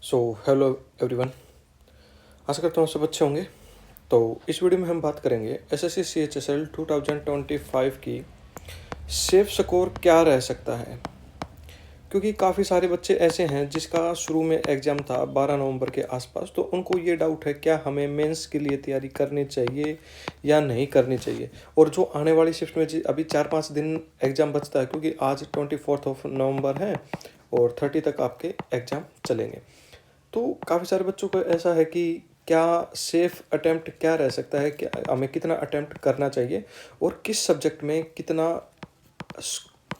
So hello everyone. आशा करता हूँ सब अच्छे होंगे। तो इस वीडियो में हम बात करेंगे एसएससी सीएचएसएल 2025 की सेफ स्कोर क्या रह सकता है, क्योंकि काफ़ी सारे बच्चे ऐसे हैं जिसका शुरू में एग्ज़ाम था 12 नवंबर के आसपास, तो उनको ये डाउट है क्या हमें मेंस के लिए तैयारी करनी चाहिए या नहीं करनी चाहिए। और जो आने वाली शिफ्ट में अभी 4-5 दिन एग्ज़ाम बचता है, क्योंकि आज 24 नवंबर है और 30 तक आपके एग्ज़ाम चलेंगे। तो काफ़ी सारे बच्चों को ऐसा है कि क्या सेफ अटेम्प्ट क्या रह सकता है, क्या हमें कितना अटेम्प्ट करना चाहिए और किस सब्जेक्ट में कितना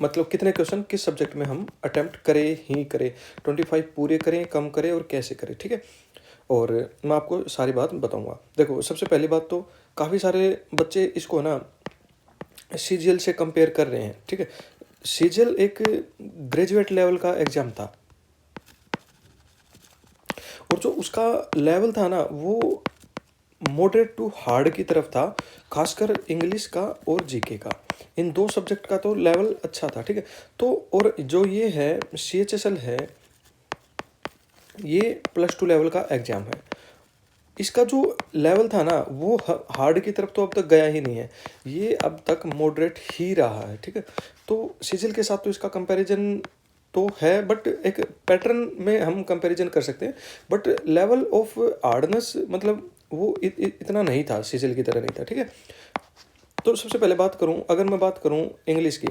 मतलब कितने क्वेश्चन किस सब्जेक्ट में हम अटेम्प्ट करें ही करें, 25 पूरे करें, कम करें और कैसे करें। ठीक है, और मैं आपको सारी बात बताऊंगा। देखो, सबसे पहली बात तो काफ़ी सारे बच्चे इसको ना सीजीएल से कंपेयर कर रहे हैं। ठीक है, सीजीएल एक ग्रेजुएट लेवल का एग्ज़ाम था और जो उसका लेवल था ना वो मॉडरेट टू हार्ड की तरफ था, खासकर इंग्लिश का और जीके का। इन दो सब्जेक्ट का तो लेवल अच्छा था। ठीक है, तो और जो ये है सीएचएसएल है, ये +2 लेवल का एग्ज़ाम है। इसका जो लेवल था ना वो हार्ड की तरफ तो अब तक गया ही नहीं है, ये अब तक मॉडरेट ही रहा है। ठीक है, तो सीजीएल के साथ तो इसका कंपैरिजन तो है, बट एक पैटर्न में हम कंपैरिजन कर सकते हैं, बट लेवल ऑफ हार्डनेस मतलब वो इतना नहीं था, सीजीएल की तरह नहीं था। ठीक है, तो सबसे पहले बात करूं, अगर मैं बात करूं इंग्लिश की,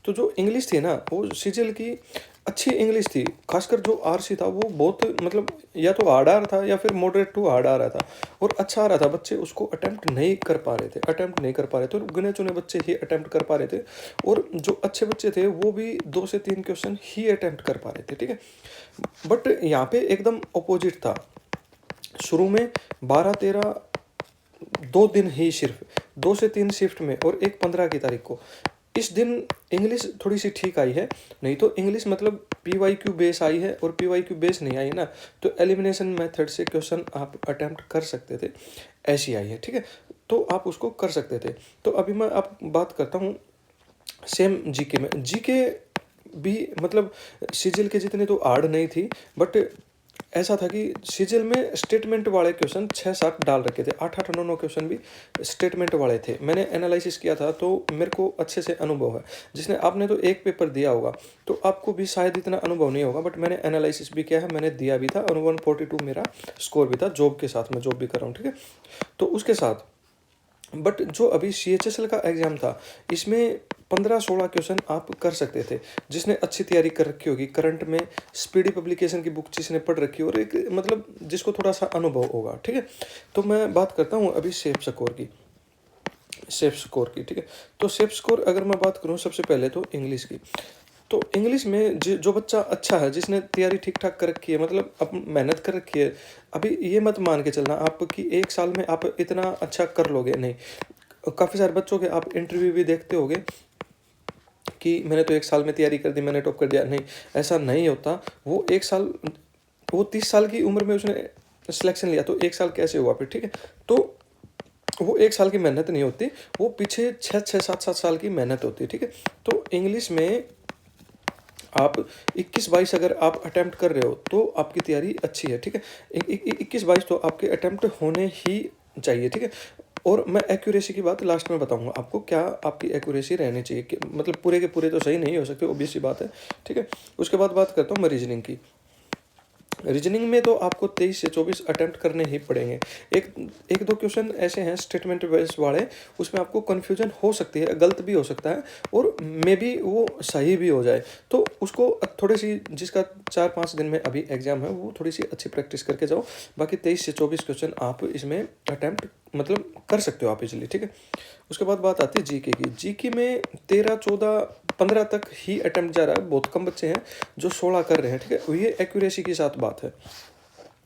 तो जो इंग्लिश थी ना वो सीजीएल की अच्छी इंग्लिश थी। खासकर जो आरसी था वो बहुत मतलब या तो हार्ड आ रहा था या फिर मॉडरेट टू हार्ड आ रहा था और अच्छा आ रहा था। बच्चे उसको अटेम्प्ट नहीं कर पा रहे थे, और गिने चुने बच्चे ही अटेम्प्ट कर पा रहे थे, और जो अच्छे बच्चे थे वो भी 2 से 3 क्वेश्चन ही अटेम्प्ट कर पा रहे थे। ठीक है, बट यहाँ पे एकदम अपोजिट था। शुरू में 12-13 2 दिन ही, सिर्फ 2 से 3 शिफ्ट में, और एक 15 की तारीख को। इस दिन इंग्लिश थोड़ी सी ठीक आई है, नहीं तो इंग्लिश मतलब पीवाईक्यू बेस आई है, और पीवाईक्यू बेस नहीं आई ना तो एलिमिनेशन मेथड से क्वेश्चन आप अटेम्प्ट कर सकते थे, ऐसी आई है। ठीक है, तो आप उसको कर सकते थे। तो अभी मैं आप बात करता हूँ सेम जीके में। जीके भी मतलब सीजीएल के जितने तो हार्ड नहीं थी, बट ऐसा था कि सीजीएल में स्टेटमेंट वाले क्वेश्चन 6-7 डाल रखे थे, 8-8 9-9 क्वेश्चन भी स्टेटमेंट वाले थे। मैंने एनालिसिस किया था तो मेरे को अच्छे से अनुभव है। जिसने आपने तो एक पेपर दिया होगा तो आपको भी शायद इतना अनुभव नहीं होगा, बट मैंने एनालिसिस भी किया है, मैंने दिया भी था, और 142 मेरा स्कोर भी था जॉब के साथ, मैं जॉब भी कर रहा हूँ। ठीक है, तो उसके साथ बट जो अभी सीएचएसएल का एग्ज़ाम था इसमें 15-16 क्वेश्चन आप कर सकते थे, जिसने अच्छी तैयारी कर रखी होगी, करंट में स्पीडी पब्लिकेशन की बुक जिसने पढ़ रखी हो, और एक मतलब जिसको थोड़ा सा अनुभव होगा। ठीक है, तो मैं बात करता हूँ अभी सेफ स्कोर की। ठीक है, तो सेफ स्कोर अगर मैं बात करूँ सबसे पहले तो इंग्लिश की, तो इंग्लिश में जो बच्चा अच्छा है, जिसने तैयारी ठीक ठाक कर रखी है, मतलब अब मेहनत कर रखी है, अभी ये मत मान के चलना आप कि 1 साल में आप इतना अच्छा कर लोगे, नहीं। काफ़ी सारे बच्चों के आप इंटरव्यू भी देखते होगे कि मैंने तो 1 साल में तैयारी कर दी, मैंने टॉप कर दिया। नहीं, ऐसा नहीं होता। वो 1 साल, वो 30 साल की उम्र में उसने सिलेक्शन लिया, तो 1 साल कैसे हुआ फिर। ठीक है, तो वो 1 साल की मेहनत नहीं होती, वो पीछे 6-6 7-7 साल की मेहनत होती है। ठीक है, तो इंग्लिश में आप 21-22 अगर आप अटेम्प्ट कर रहे हो तो आपकी तैयारी अच्छी है। ठीक है, 21-22 तो आपके अटेम्प्ट होने ही चाहिए। ठीक है, और मैं एक्यूरेसी की बात लास्ट में बताऊंगा आपको, क्या आपकी एक्यूरेसी रहनी चाहिए, कि मतलब पूरे के पूरे तो सही नहीं हो सकते, ऑब्वियस सी बात है। ठीक है, उसके बाद बात करता हूँ मैं रीजनिंग की। रीजनिंग में तो आपको 23 से 24 अटेम्प्ट करने ही पड़ेंगे। एक एक दो क्वेश्चन ऐसे हैं स्टेटमेंट बेस्ड वाले, उसमें आपको कन्फ्यूजन हो सकती है, गलत भी हो सकता है, और मे बी वो सही भी हो जाए, तो उसको थोड़ी सी, जिसका 4-5 दिन में अभी एग्जाम है, वो थोड़ी सी अच्छी प्रैक्टिस करके जाओ। बाकी 23 से 24 क्वेश्चन आप इसमें अटैम्प्ट मतलब कर सकते हो आप इजीली। ठीक है, उसके बाद बात आती है जीके की। जीके में 13, 14, 15 तक ही अटेम्प्ट जा रहा है, बहुत कम बच्चे हैं जो 16 कर रहे हैं। ठीक है, ये एक्यूरेसी के साथ बात है।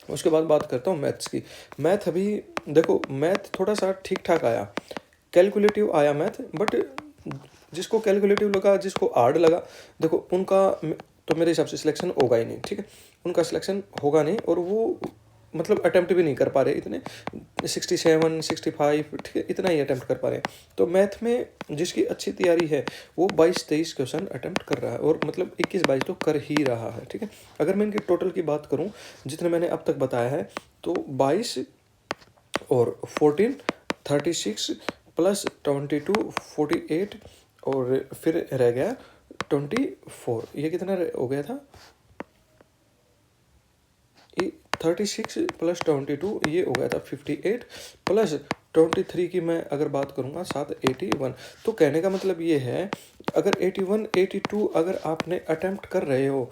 उसके बाद बात करता हूँ मैथ्स की। मैथ अभी देखो, मैथ थोड़ा सा ठीक ठाक आया, कैलकुलेटिव आया मैथ, बट जिसको कैलकुलेटिव लगा, जिसको हार्ड लगा, देखो उनका तो मेरे हिसाब से सिलेक्शन होगा ही नहीं। ठीक है, उनका सिलेक्शन होगा नहीं, और वो मतलब अटेम्प्ट भी नहीं कर पा रहे इतने, 67 65, ठीक है, इतना ही अटेम्प्ट कर पा रहे हैं। तो मैथ में जिसकी अच्छी तैयारी है वो 22-23 क्वेश्चन अटेम्प्ट कर रहा है, और मतलब 21-22 तो कर ही रहा है, ठीक है। अगर मैं इनकी टोटल की बात करूँ जितने मैंने अब तक बताया है, तो 22 और 14 36 प्लस 22 48, और फिर रह गया 24, ये कितना हो गया था, ये 36 प्लस 22 ये हो गया था 58, प्लस 23 की मैं अगर बात करूँगा 7 81। तो कहने का मतलब ये है, अगर 81 82 अगर आपने अटेम्प्ट कर रहे हो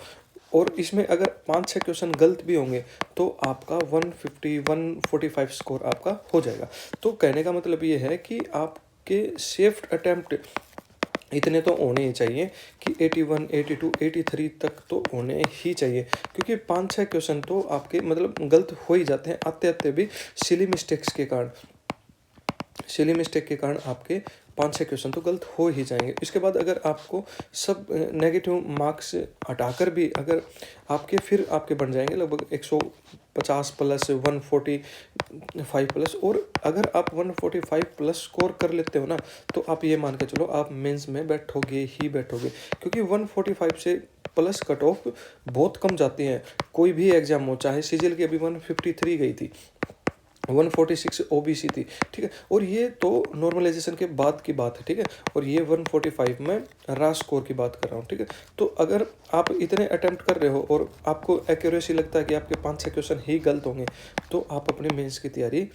और इसमें अगर 5-6 क्वेश्चन गलत भी होंगे तो आपका 150 145 स्कोर आपका हो जाएगा। तो कहने का मतलब ये है कि आपके सेफ अटेम्प्ट इतने तो होने ही चाहिए कि 81 82 83 तक तो होने ही चाहिए, क्योंकि 5-6 क्वेश्चन तो आपके मतलब गलत हो ही जाते हैं आते आते भी, सिली मिस्टेक्स के कारण, सिली मिस्टेक के कारण आपके 5-6 क्वेश्चन तो गलत हो ही जाएंगे। इसके बाद अगर आपको सब नेगेटिव मार्क्स हटाकर भी अगर आपके फिर आपके बन जाएंगे लगभग 150 प्लस 145 प्लस, और अगर आप 145 प्लस स्कोर कर लेते हो ना, तो आप ये मान के चलो आप मेंस में बैठोगे ही बैठोगे, क्योंकि 145 से प्लस कट ऑफ बहुत कम जाती है। कोई भी एग्जाम हो, चाहे सीजीएल की अभी 153 गई थी, 146 ओबीसी थी, ठीक है, और ये तो नॉर्मलाइजेशन के बाद की बात है, ठीक है, और ये 145 में रा स्कोर की बात कर रहा हूँ, ठीक है। तो अगर आप इतने अटेम्प्ट कर रहे हो और आपको एक्यूरेसी लगता है कि आपके 5-6 क्वेश्चन ही गलत होंगे, तो आप अपने मेंस की तैयारी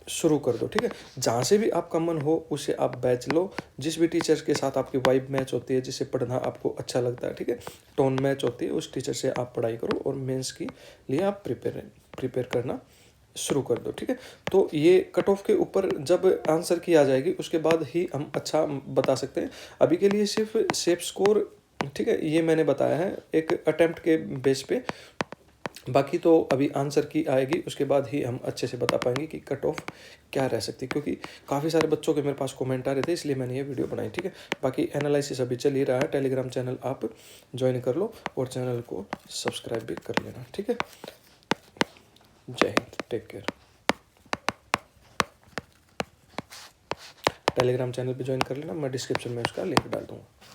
शुरू कर दो, ठीक है। जहाँ से भी आपका मन हो उससे आप बैच लो, जिस भी टीचर के साथ आपकी वाइब मैच होती है, जिससे पढ़ना आपको अच्छा लगता है, ठीक है, टोन मैच होती है, उस टीचर से आप पढ़ाई करो और मेंस के लिए आप प्रिपेयर करना शुरू कर दो, ठीक है। तो ये कट ऑफ के ऊपर जब आंसर की आ जाएगी उसके बाद ही हम अच्छा बता सकते हैं। अभी के लिए सिर्फ सेफ स्कोर, ठीक है, ये मैंने बताया है एक अटेम्प्ट के बेस पे, बाकी तो अभी आंसर की आएगी उसके बाद ही हम अच्छे से बता पाएंगे कि कट ऑफ क्या रह सकती है, क्योंकि काफ़ी सारे बच्चों के मेरे पास कमेंट आ रहे थे, इसलिए मैंने ये वीडियो बनाई, ठीक है। बाकी एनालिसिस अभी चल ही रहा है, टेलीग्राम चैनल आप ज्वाइन कर लो और चैनल को सब्सक्राइब भी कर लेना, ठीक है। जय हिंद, टेक केयर। टेलीग्राम चैनल पे ज्वाइन कर लेना, मैं डिस्क्रिप्शन में उसका लिंक डाल दूँगा।